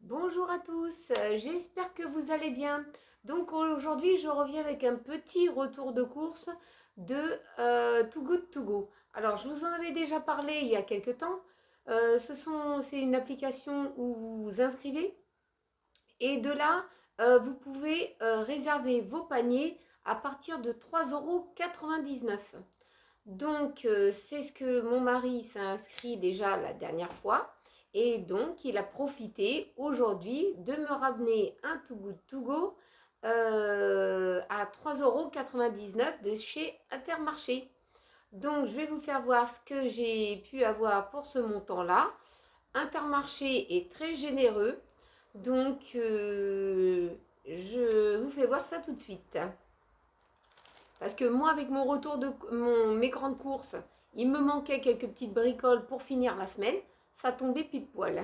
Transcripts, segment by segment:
Bonjour à tous, j'espère que vous allez bien. Donc aujourd'hui, je reviens avec un petit retour de course de Too Good To Go. Alors, je vous en avais déjà parlé il y a quelques temps. C'est une application où vous vous inscrivez et de là, vous pouvez réserver vos paniers à partir de 3,99 €. Donc, c'est ce que mon mari s'est inscrit déjà la dernière fois. Et donc, il a profité aujourd'hui de me ramener un Too Good To Go à 3,99 € de chez Intermarché. Donc, je vais vous faire voir ce que j'ai pu avoir pour ce montant-là. Intermarché est très généreux. Donc, je vous fais voir ça tout de suite. Parce que moi, avec mon retour de mes grandes courses, il me manquait quelques petites bricoles pour finir la semaine. Ça tombait pile poil.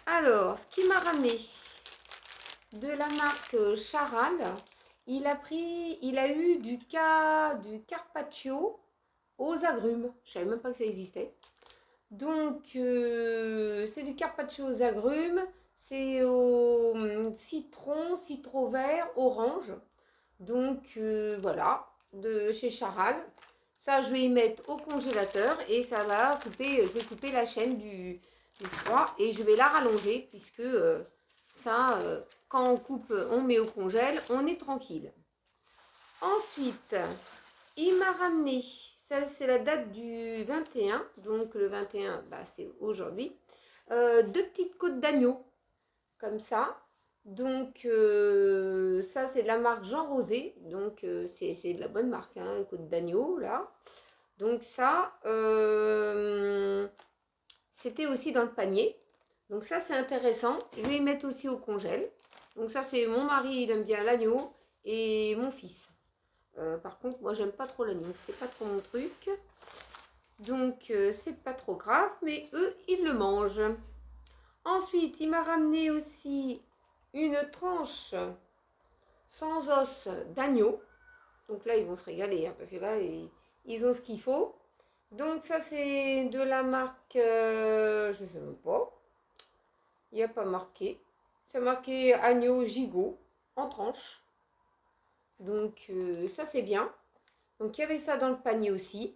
Alors, ce qui m'a ramené de la marque Charal, il a eu du carpaccio aux agrumes. Je savais même pas que ça existait. Donc, c'est du carpaccio aux agrumes. C'est au citron vert, orange. Donc voilà, de chez Charal. Ça, je vais y mettre au congélateur et ça va couper, je vais couper la chaîne du froid et je vais la rallonger puisque quand on coupe, on met au congèle, on est tranquille. Ensuite, il m'a ramené, ça c'est la date du 21, donc le 21, bah, c'est aujourd'hui, deux petites côtes d'agneau, comme ça. Donc, ça, c'est de la marque Jean Rosé. Donc, c'est de la bonne marque, hein, côte d'agneau, là. Donc, ça, c'était aussi dans le panier. Donc, ça, c'est intéressant. Je vais y mettre aussi au congèle. Donc, ça, c'est mon mari, il aime bien l'agneau. Et mon fils. Par contre, moi, j'aime pas trop l'agneau. C'est pas trop mon truc. Donc, c'est pas trop grave. Mais eux, ils le mangent. Ensuite, il m'a ramené aussi une tranche sans os d'agneau. Donc là, ils vont se régaler, hein, parce que là, ils ont ce qu'il faut. Donc ça, c'est de la marque, je ne sais même pas. Il n'y a pas marqué. C'est marqué agneau gigot en tranche. Donc ça, c'est bien. Donc il y avait ça dans le panier aussi.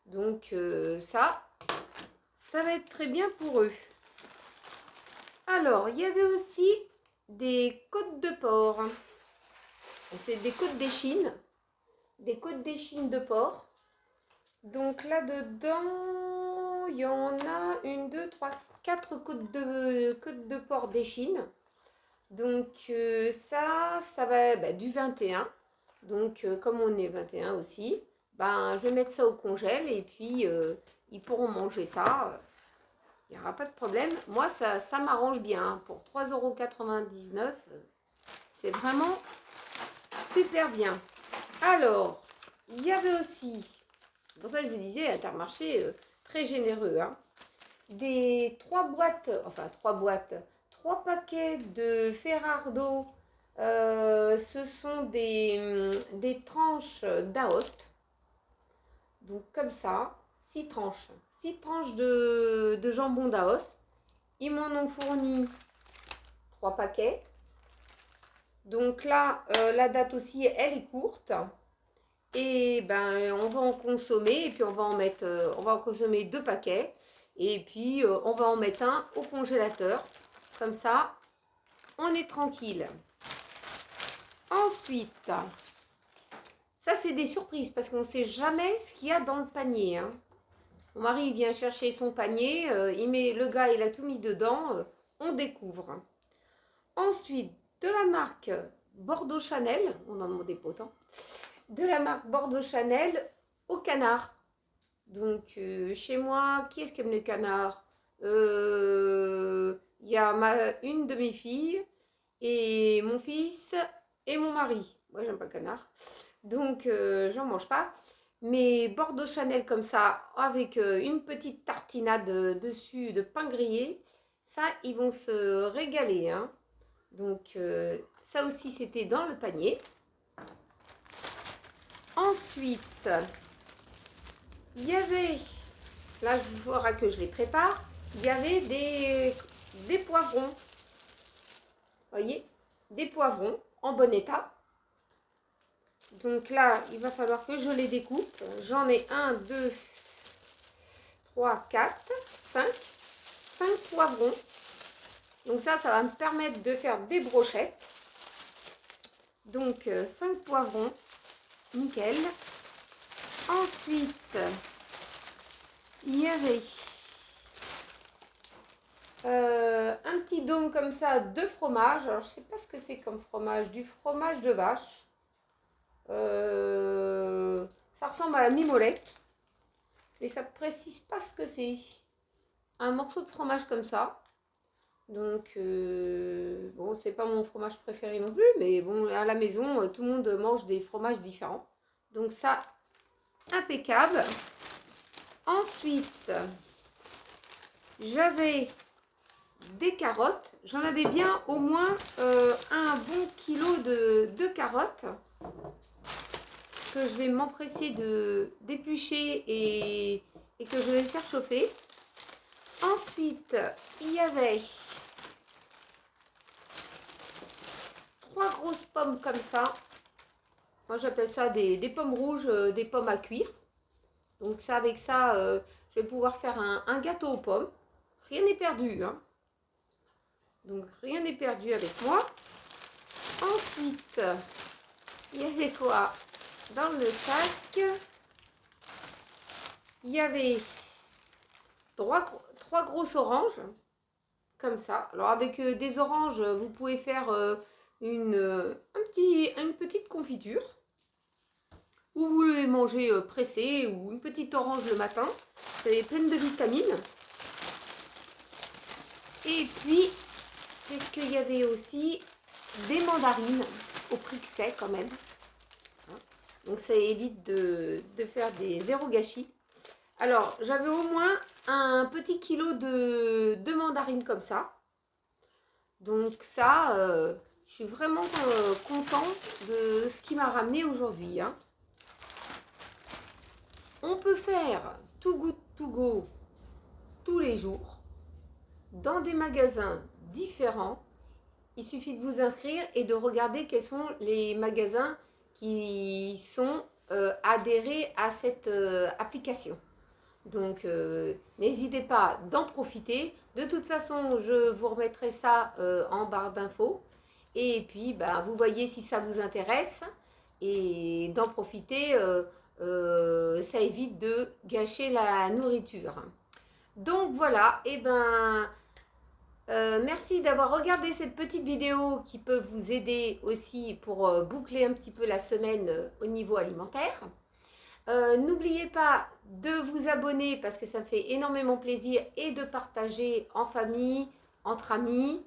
Donc ça va être très bien pour eux. Alors, il y avait aussi des côtes de porc. C'est des côtes d'échine. Des côtes d'échine de porc. Donc là-dedans, il y en a une, deux, trois, quatre côtes de porc d'échine. Donc ça va du 21. Donc comme on est 21 aussi, ben, je vais mettre ça au congèle et puis ils pourront manger ça. Il n'y aura pas de problème. Moi, ça m'arrange bien. Pour 3,99 €, c'est vraiment super bien. Alors, il y avait aussi, c'est pour ça que je vous disais, Intermarché, très généreux, hein, trois paquets de Ferrardo. Ce sont des tranches d'Aoste. Donc comme ça, 6 tranches de jambon d'Aoste. Ils m'en ont fourni 3 paquets. Donc là, la date aussi, elle est courte. Et ben, on va en consommer. Et puis, on va en consommer 2 paquets. Et puis, on va en mettre un au congélateur. Comme ça, on est tranquille. Ensuite, ça, c'est des surprises parce qu'on ne sait jamais ce qu'il y a dans le panier, hein. Mon mari il vient chercher son panier. Le gars, il a tout mis dedans. On découvre. Ensuite, de la marque Bordeaux Chanel, on en demandait pas autant, de la marque Bordeaux Chanel au canard. Donc, chez moi, qui est-ce qui aime les canards? Il y a une de mes filles et mon fils et mon mari. Moi, j'aime pas le canard. Donc, j'en mange pas. Mais Bordeaux Chanel comme ça, avec une petite tartinade dessus de pain grillé, ça, ils vont se régaler, hein. Donc, ça aussi, c'était dans le panier. Ensuite, il y avait, là, il faudra que je les prépare, il y avait des poivrons. Voyez, des poivrons en bon état. Donc là, il va falloir que je les découpe. J'en ai 1, 2, 3, 4, 5. 5 poivrons. Donc ça va me permettre de faire des brochettes. Donc 5 poivrons. Nickel. Ensuite, il y avait un petit dôme comme ça de fromage. Alors, je sais pas ce que c'est comme fromage. Du fromage de vache. Ça ressemble à la mimolette. Mais ça ne précise pas ce que c'est. Un morceau de fromage comme ça. Donc, bon, c'est pas mon fromage préféré non plus. Mais bon, à la maison, tout le monde mange des fromages différents. Donc ça, impeccable. Ensuite, j'avais des carottes. J'en avais bien au moins un bon kilo de carottes que je vais m'empresser de d'éplucher et que je vais faire chauffer. Ensuite, il y avait 3 grosses pommes comme ça. Moi, j'appelle ça des pommes rouges, des pommes à cuire. Donc ça, avec ça, je vais pouvoir faire un gâteau aux pommes. Rien n'est perdu, hein. Donc rien n'est perdu avec moi. Ensuite, il y avait quoi dans le sac? Il y avait 3 grosses oranges, comme ça. Alors avec des oranges, vous pouvez faire une petite confiture. Ou vous les mangez pressées, ou une petite orange le matin. C'est plein de vitamines. Et puis, qu'est-ce qu'il y avait aussi? Des mandarines, au prix que c'est quand même. Donc ça évite de faire des zéro gâchis. Alors, j'avais au moins un petit kilo de mandarines comme ça. Donc ça, je suis vraiment content de ce qui m'a ramené aujourd'hui, hein. On peut faire Too Good To Go tous les jours dans des magasins différents. Il suffit de vous inscrire et de regarder quels sont les magasins qui sont adhérés à cette application. Donc, n'hésitez pas d'en profiter. De toute façon, je vous remettrai ça en barre d'infos. Et puis, bah, vous voyez si ça vous intéresse. Et d'en profiter, ça évite de gâcher la nourriture. Donc voilà, et ben... merci d'avoir regardé cette petite vidéo qui peut vous aider aussi pour boucler un petit peu la semaine au niveau alimentaire. N'oubliez pas de vous abonner parce que ça me fait énormément plaisir et de partager en famille, entre amis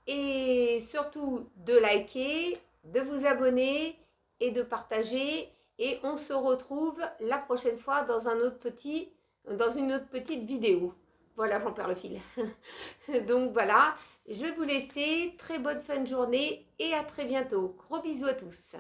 et surtout de liker, de vous abonner et de partager. Et on se retrouve la prochaine fois dans une autre petite vidéo. Voilà, j'en perds le fil. Donc voilà, je vais vous laisser. Très bonne fin de journée et à très bientôt. Gros bisous à tous.